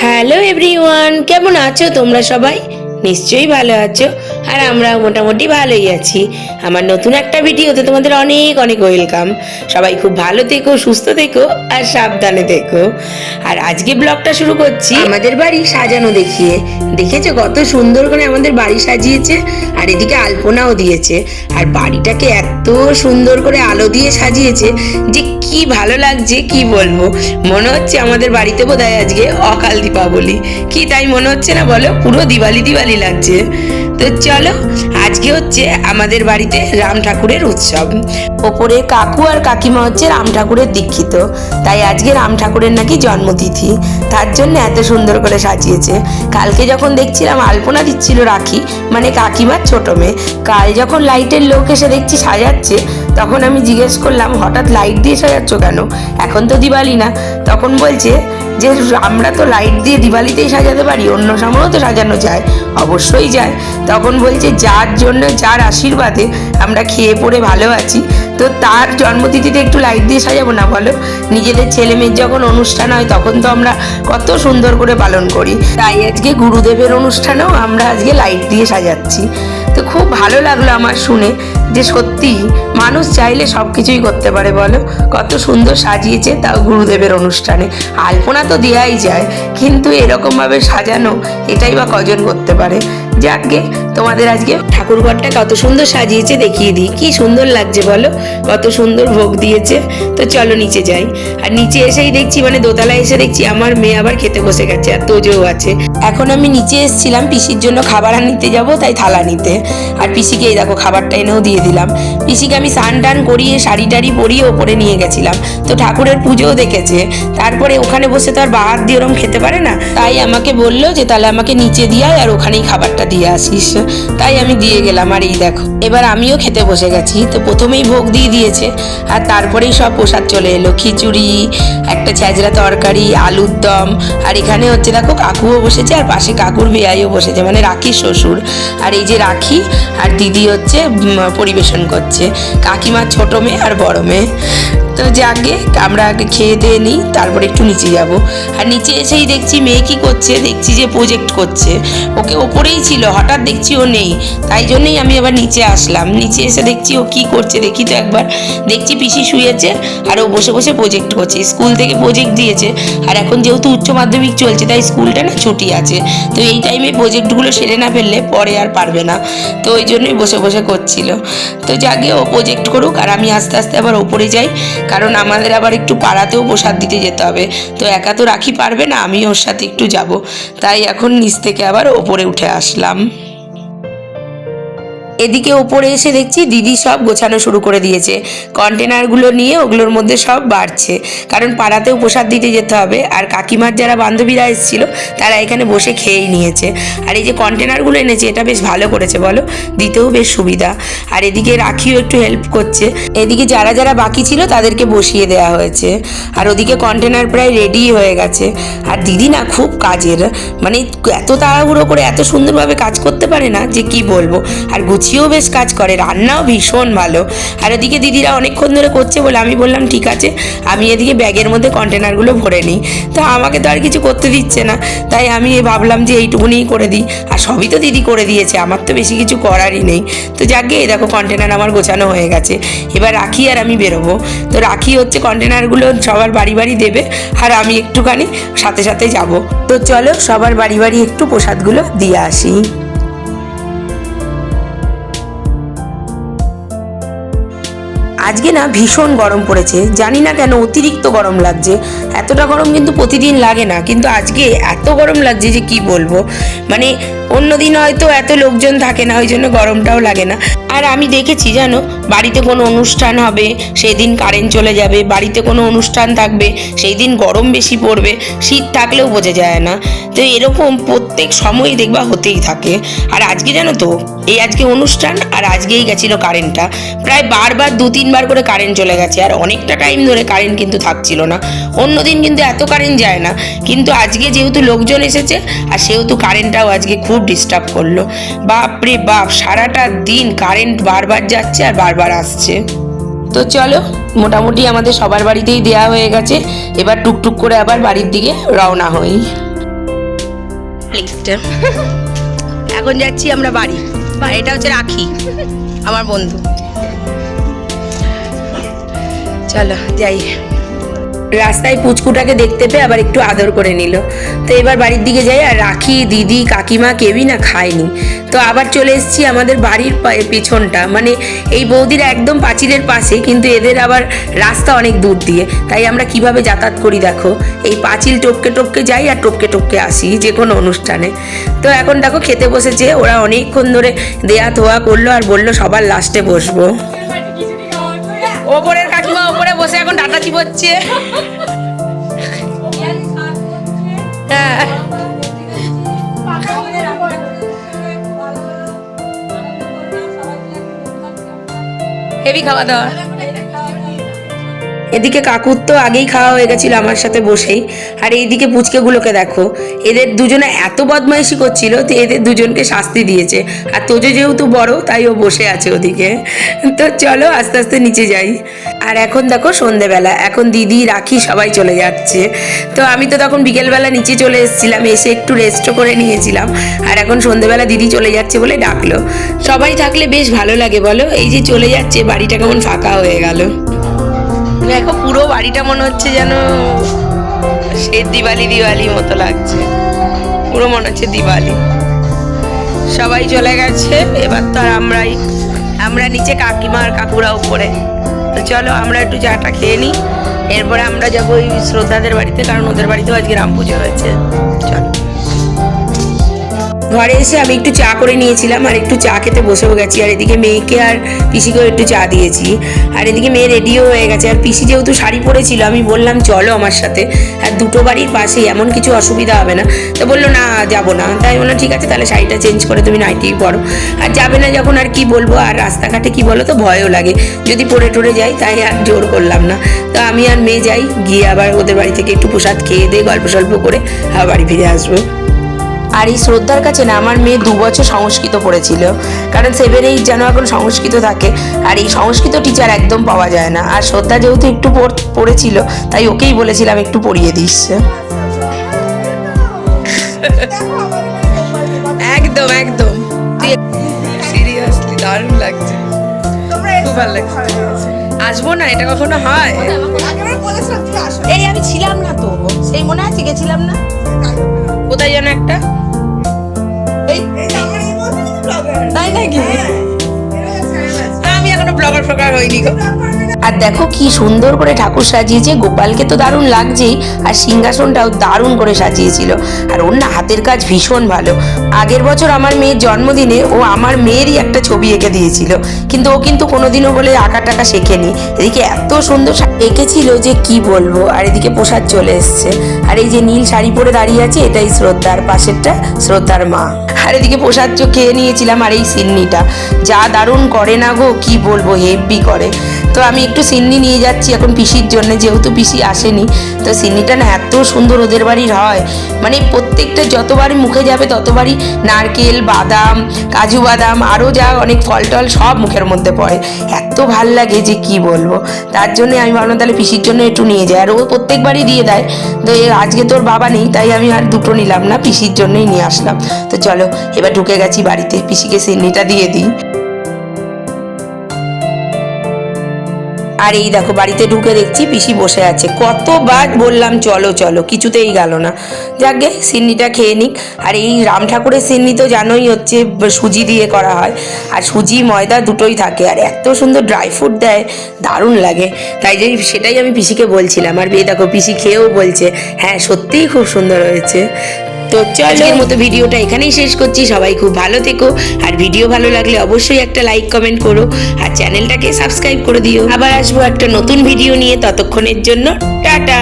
Hello everyone, কেমন আছো তোমরা সবাই? নিশ্চয়ই ভালো আছো। আর আমরা মোটামুটি ভালোই আছি। আমার নতুন একটা ভিডিওতে তোমাদের অনেক অনেক ওয়েলকাম। সবাই খুব ভালো থেকো, সুস্থ থেকো আর সাবধানে থেকো। আর আজকে ব্লগটা শুরু করছি আমাদের বাড়ি সাজানো দেখিয়ে। দেখেছো কত সুন্দর করে আমাদের বাড়ি সাজিয়েছে, আর এদিকে আলপনাও দিয়েছে। আর বাড়িটাকে এত সুন্দর করে আলো দিয়ে সাজিয়েছে যে কি ভালো লাগছে কি বলবো। মনে হচ্ছে আমাদের বাড়িতে বোধহয় আজকে অকাল দীপাবলি। কি তাই মনে হচ্ছে না বলো? পুরো দিওয়ালি দিওয়ালি লাগছে। তো চলো, আজকে হচ্ছে আমাদের বাড়িতে রাম ঠাকুরের উৎসব। ওপরে কাকু আর কাকিমা হচ্ছে রাম ঠাকুরের দীক্ষিত, তাই আজকে রাম ঠাকুরের নাকি জন্মতিথি। তার জন্য এত সুন্দর করে সাজিয়েছে। কালকে যখন দেখছিলাম আলপনা দিচ্ছিল রাখি, মানে কাকিমার ছোট মেয়ে, কাল যখন লাইটের লোক এসে দেখছি সাজাচ্ছে, তখন আমি জিজ্ঞেস করলাম হঠাৎ লাইট দিয়ে সাজাচ্ছ কেন? এখন তো দিওয়ালি না। তখন বলছে যে আমরা তো লাইট দিয়ে দিওয়ালিতেই সাজাতে পারি, অন্য সময়ও তো সাজানো যায়। অবশ্যই যায়। তখন বলছে যার জন্য, যার আশীর্বাদে আমরা খেয়ে পড়ে ভালো আছি, তো তার জন্মতিথিতে একটু লাইট দিয়ে সাজাবো না বলো? নিজেদের ছেলে মেয়ের যখন অনুষ্ঠান হয় তখন তো আমরা কত সুন্দর করে পালন করি। তাই আজকে গুরুদেবের অনুষ্ঠানেও আমরা আজকে লাইট দিয়ে সাজাচ্ছি। তো খুব ভালো লাগলো আমার শুনে যে সত্যি মানুষ চাইলে সব কিছুই করতে পারে বলো। কত সুন্দর সাজিয়েছে, তাও গুরুদেবের অনুষ্ঠানে। আলপনা তো দেওয়াই যায়, কিন্তু এরকমভাবে সাজানো এটাই বা কজন করতে পারে। যাকে তোমাদের আজকে ঠাকুরঘরটা কত সুন্দর সাজিয়েছে দেখিয়ে দিই। কি সুন্দর লাগছে বলো, কত সুন্দর ভোগ দিয়েছে। তো চলো নিচে যাই। আর নিচে এসেই দেখছি, মানে দোতলায় এসে দেখছি আমার মেয়ে আবার খেতে বসে গেছে, আর তোজও আছে। এখন আমি নিচে এসেছিলাম পিসির জন্য খাবার আনতে যাবো, তাই থালা নিতে। আর পিসিকে এই দেখো খাবারটা এনেও দিয়ে দিলাম। পিসিকে আমি স্নান টান করিয়ে শাড়ি টাড়ি পরিয়ে ওপরে নিয়ে গেছিলাম, তো ঠাকুরের পুজোও দেখেছে। তারপরে ওখানে বসে তো আর বাহাত দিয়ে ওরম খেতে পারে না, তাই আমাকে বললো যে তাহলে আমাকে নিচে দিয়ে আর ওখানেই খাবারটা দিয়ে আসিস। তাই আমি দিয়ে গেলাম। আর এই দেখো এবার আমিও খেতে বসে গেছি। তো প্রথমেই ভোগ দিয়ে দিয়েছে, আর তারপরেই সব প্রসাদ চলে এলো। খিচুড়ি, একটা ছ্যাঁচড়া তরকারি, আলুর দম। আর এখানে হচ্ছে দেখো কাকুও বসেছে, আর পাশে কাকুর বেয়াইও বসেছে, মানে রাখির শ্বশুর। আর এই যে রাখি আর দিদি হচ্ছে পরিবেশন করছে, কাকিমার ছোট মেয়ে আর বড় মেয়ে। তো যাকে আমরা আগে খেয়ে দিয়ে নিই, তারপরে একটু নিচে যাব। আর নিচে এসেই দেখছি মেয়ে কি করছে, দেখছি যে প্রজেক্ট করছে। ওকে ওপরেই ছিল, হঠাৎ দেখছি ও নেই, তাই জন্যই আমি আবার নিচে আসলাম। নিচে এসে দেখছি ও কি করছে দেখি তো একবার। দেখছি পিসি শুয়েছে আর ও বসে বসে প্রজেক্ট করছে। স্কুল থেকে প্রজেক্ট দিয়েছে, আর এখন যেহেতু উচ্চ মাধ্যমিক চলছে তাই স্কুলটা না ছুটি আছে। তো এই টাইমে প্রজেক্টগুলো সেরে না ফেললে পরে আর পারবে না, তো ওই জন্যই বসে বসে করছিল। তো যাকে ও প্রজেক্ট করুক, আর আমি আস্তে আস্তে আবার ওপরে যাই, কারণ আমাদের আবার একটু পাড়াতেও প্রসাদ দিতে যেতে হবে। তো একা তো রাখি পারবে না, আমি ওর সাথে একটু যাব। তাই এখন নিচ থেকে আবার ওপরে উঠে আসলাম। এদিকে ওপরে এসে দেখছি দিদি সব গোছানো শুরু করে দিয়েছে। কন্টেনারগুলো নিয়ে ওগুলোর মধ্যে সব বাড়ছে, কারণ পাড়াতেও প্রসাদ দিতে যেতে হবে। আর কাকিমার যারা বান্ধবীরা এসেছিল তারা এখানে বসে খেয়েই নিয়েছে। আর এই যে কন্টেনারগুলো এনেছে, এটা বেশ ভালো করেছে বলো, দিতেও বেশ সুবিধা। আর এদিকে রাখিও একটু হেল্প করছে। এদিকে যারা যারা বাকি ছিল তাদেরকে বসিয়ে দেওয়া হয়েছে। আর ওদিকে কন্টেনার প্রায় রেডি হয়ে গেছে। আর দিদি না খুব কাজের, মানে এত তাড়াহুড়ো করে এত সুন্দরভাবে কাজ করতে পারে না যে কি বলবো। আর গুছিয়েও বেশ কাজ করে, রান্নাও ভীষণ ভালো। আর ওদিকে দিদিরা অনেকক্ষণ ধরে করছে বলে আমি বললাম ঠিক আছে, আমি এদিকে ব্যাগের মধ্যে কন্টেনারগুলো ভরে নিই। তো আমাকে তো আর কিছু করতে দিচ্ছে না, তাই আমি ভাবলাম যে এইটুকুনিই করে দিই। আর সবই তো দিদি করে দিয়েছে, আমার তো বেশি কিছু করারই নেই। তো যাকে এই দেখো কন্টেনার আমার গোছানো হয়ে গেছে। এবার রাখি আর আমি বেরোবো। তো রাখি হচ্ছে কন্টেনারগুলো সবার বাড়ি বাড়ি দেবে, আর আমি একটুখানি সাথে সাথে যাব। তো চলো সবার বাড়ি বাড়ি একটু প্রসাদগুলো দিয়ে আসি। আজকে না ভীষণ গরম পড়েছে, জানি না কেন অতিরিক্ত গরম লাগছে। এতটা গরম কিন্তু প্রতিদিন লাগে না, কিন্তু আজকে এত গরম লাগছে যে কি বলবো। মানে অন্যদিন হয়তো এত লোকজন থাকে না, ওই জন্য গরমটাও লাগে না। আর আমি দেখেছি জানো, বাড়িতে কোনো অনুষ্ঠান হবে সেই দিন কারেন্ট চলে যাবে, বাড়িতে কোনো অনুষ্ঠান থাকবে সেই দিন গরম বেশি পড়বে, শীত থাকলেও বোঝা যায় না। তো এরকম প্রত্যেক সময় দেখবা হতেই থাকে। আর আজকে জানো তো, এই আজকে অনুষ্ঠান আর আজকেই গেছিল কারেন্টটা, প্রায় বারবার 2-3 বার করে কারেন্ট চলে গেছে। আর অনেকটা টাইম ধরে কারেন্ট কিন্তু থাকছিল না। অন্যদিন কিন্তু এত কারেন্ট যায় না, কিন্তু আজকে যেহেতু লোকজন এসেছে আর সেহেতু কারেন্টটাও আজকে খুব ডিস্টার্ব করলো। বাপরে বাপ, সারাটা দিন কারেন্ট বারবার যাচ্ছে আর বারবার আসছে। তো চলো, মোটামুটি আমাদের সবার বাড়িতেই দেওয়া হয়ে গেছে। এবার টুকটুক করে আবার বাড়ির দিকে রওনা হই। প্লেট। এখন যাচ্ছি আমরা বাড়ি। এটা হচ্ছে রাখি, আমার বন্ধু। চলো যাই। রাস্তায় পুচকুটাকে দেখতে পেয়ে আবার একটু আদর করে নিল। তো এবার বাড়ির দিকে যাই। আর রাখি, দিদি, কাকিমা কেউই না খায়নি। তো আবার চলে এসেছি আমাদের বাড়ির পেছনটা, মানে এই বৌদিরা একদম পাঁচিলের পাশে, কিন্তু এদের আবার রাস্তা অনেক দূর দিয়ে। তাই আমরা কিভাবে যাতায়াত করি দেখো, এই পাঁচিল টপকে টপকে যাই আর টপকে টপকে আসি যে কোনো অনুষ্ঠানে। তো এখন দেখো খেতে বসেছে ওরা, অনেকক্ষণ ধরে দেয়া থোয়া করলো আর বললো সবার লাস্টে বসবো। ওপরের কাকিমা ওপরে বসে এখন ডাটা চিবোচ্ছে। হেভি খাওয়া দাওয়া। এদিকে কাকুর তো আগেই খাওয়া হয়ে গেছিল আমার সাথে বসেই। আর এইদিকে পুচকেগুলোকে দেখো, এদের দুজনে এত বদমাইশি করছিল তো এদের দুজনকে শাস্তি দিয়েছে। আর তোজো যেহেতু বড় তাই ও বসে আছে ওদিকে। তো চলো আস্তে আস্তে নিচে যাই। আর এখন দেখো সন্ধেবেলা, এখন দিদি, রাখি সবাই চলে যাচ্ছে। তো আমি তো তখন বিকেলবেলা নিচে চলে এসেছিলাম, এসে একটু রেস্টও করে নিয়েছিলাম। আর এখন সন্ধেবেলা দিদি চলে যাচ্ছে বলে ডাকলো। সবাই থাকলে বেশ ভালো লাগে বলো, এই যে চলে যাচ্ছে বাড়িটা কেমন ফাঁকা হয়ে গেল। দেখো পুরো বাড়িটা মনে হচ্ছে যেন সে দিওয়ালি মতো লাগছে, পুরো মনে হচ্ছে দিওয়ালি। সবাই চলে গেছে, এবার তো আর আমরা নিচে, কাকিমা আর কাকুরা উপরে। তো চলো আমরা একটু চাটা খেয়ে নিই, এরপরে আমরা যাবো ওই শ্রদ্ধাদের বাড়িতে, কারণ ওদের বাড়িতেও আজকে রাম পুজো হয়েছে। চলো। ঘরে এসে আমি একটু চা করে নিয়েছিলাম আর একটু চা খেতে বসেও গেছি। আর এদিকে মেয়েকে আর পিসিকেও একটু চা দিয়েছি। আর এদিকে মেয়ে রেডিও হয়ে গেছে। আর পিসি যেহেতু শাড়ি পরেছিল, আমি বললাম চলো আমার সাথে, আর দুটো বাড়ির পাশেই, এমন কিছু অসুবিধা হবে না। তো বললো না যাবো না। তাই বললাম ঠিক আছে তাহলে শাড়িটা চেঞ্জ করে তুমি নাইটি পরো। আর যাবে না যখন আর কি বলবো। আর রাস্তাঘাটে কি বলো তো ভয়ও লাগে, যদি পড়ে টরে যাই, তাই আর জোর করলাম না। তো আমি আর মেয়ে যাই, গিয়ে আবার ওদের বাড়ি থেকে একটু প্রসাদ খেয়ে দিয়ে গল্প সল্প করে আবার বাড়ি ফিরে আসবো। আর এই শ্রদ্ধার কাছে না আমার মেয়ে 2 বছর সংস্কৃত পড়েছিল, কারণ 7-8 যেন এখন সংস্কৃত থাকে। আর এই সংস্কৃত টিচার একদম পাওয়া যায় না। আর শ্রদ্ধা যেহেতু একটু পড়েছিল তাই ওকেই বলেছিলাম একটু পড়িয়ে দিস। একদম একদম সিরিয়াসলি দারুণ লাগছে, খুব ভালো লাগছে। আসবো না, এটা কখনো হয়? এই আমি ছিলাম না তো, সেই মনে আছে গেছিলাম না কোথায় যেন একটা, তাই নাকি? আমি এখনো ব্লগার ফ্লগার হইনি গো। আর দেখো কি সুন্দর করে ঠাকুর সাজিয়েছে, গোপালকে তো দারুণ লাগছেই, আর সিংহাসনটাও দারুণ করে সাজিয়েছিল। আর ওর না হাতের কাজ ভীষণ ভালো। আগের বছর আমার মেয়ের জন্মদিনে ও আমার মেয়েরই একটা ছবি এঁকে দিয়েছিল, কিন্তু ও কিন্তু কোনোদিনও বলে আঁকা টাকা শেখেনি। এদিকে এত সুন্দর এঁকেছিল যে কি বলবো। আর এদিকে প্রসাদ চলে এসছে। আর এই যে নীল শাড়ি পরে দাঁড়িয়ে আছে, এটাই শ্রদ্ধার, পাশেরটা শ্রদ্ধার মা। আর এদিকে প্রসাদ খেয়ে নিয়েছিলাম। আর এই সিন্নিটা যা দারুণ করে না গো, কি বলবো, হেভি করে। তো আমি একটু সিন্নি নিয়ে যাচ্ছি এখন পিসির জন্য, যেহেতু পিসি আসেনি। তো সিন্নিটা না এত সুন্দর ওদের বাড়ির হয়, মানে প্রত্যেকটা যতবারই মুখে যাবে ততবারই নারকেল, বাদাম, কাজু বাদাম, আরও যা অনেক ফল টল সব মুখের মধ্যে পড়ে। এত ভাল লাগে যে কি বলবো। তার জন্য আমি ভাবলাম তাহলে পিসির জন্য একটু নিয়ে যাই। আর ও প্রত্যেকবারই দিয়ে দেয়। তো আজকে তোর বাবা নেই তাই আমি আর দুটো নিলাম না, পিসির জন্যই নিয়ে আসলাম। তো চলো এবার ঢুকে গেছি বাড়িতে, পিসিকে সিন্নিটা দিয়ে দিই। আর এই দেখো বাড়িতে ঢুকে দেখছি পিসি বসে আছে। কতবার বললাম চলো চলো, কিছুতেই গেল না। যাকগে সিন্নিটা খেয়ে নিক। আর এই রাম ঠাকুরের সিন্নি তো জানোই হচ্ছে সুজি দিয়ে করা হয়, আর সুজি ময়দা দুটোই থাকে। আর এত সুন্দর ড্রাই ফ্রুট দেয়, দারুণ লাগে। তাই যে সেটাই আমি পিসিকে বলছিলাম। আর এই দেখো পিসি খেয়েও বলছে হ্যাঁ সত্যিই খুব সুন্দর হয়েছে। তো চলো মতো ভিডিওটা এখানেই শেষ করছি। সবাই খুব ভালো থেকো। আর ভিডিও ভালো লাগলে অবশ্যই একটা লাইক কমেন্ট করো, আর চ্যানেলটাকে সাবস্ক্রাইব করে দিও। আবার আসবো একটা নতুন ভিডিও নিয়ে, ততক্ষণের জন্য টাটা।